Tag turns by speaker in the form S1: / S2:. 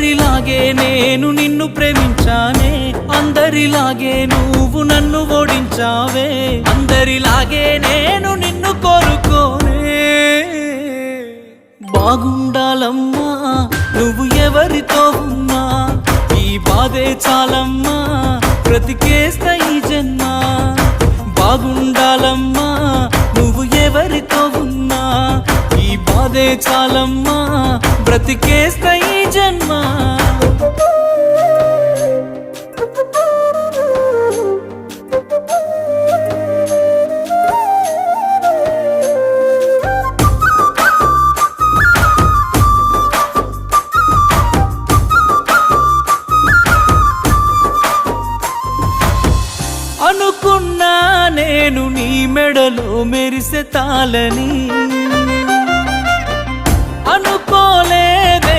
S1: అందరిలాగే నేను నిన్ను ప్రేమించానే, అందరిలాగే నువ్వు నన్ను ఓడించావే, అందరిలాగే నేను నిన్ను కోరుకోనే. బాగుండాలమ్మా నువ్వు ఎవరితో ఉన్నా, ఈ బాధే చాలమ్మా బ్రతికేస్తా ఈ జన్మ. బాగుండాలమ్మా నువ్వు ఎవరితో ఉన్నా, ఈ బాధే చాలమ్మా బ్రతికేస్తా ఈ జన్మ. అనుకున్నా నేను నీ మెడలో మెరిసే తాళని, అనుకోలేదే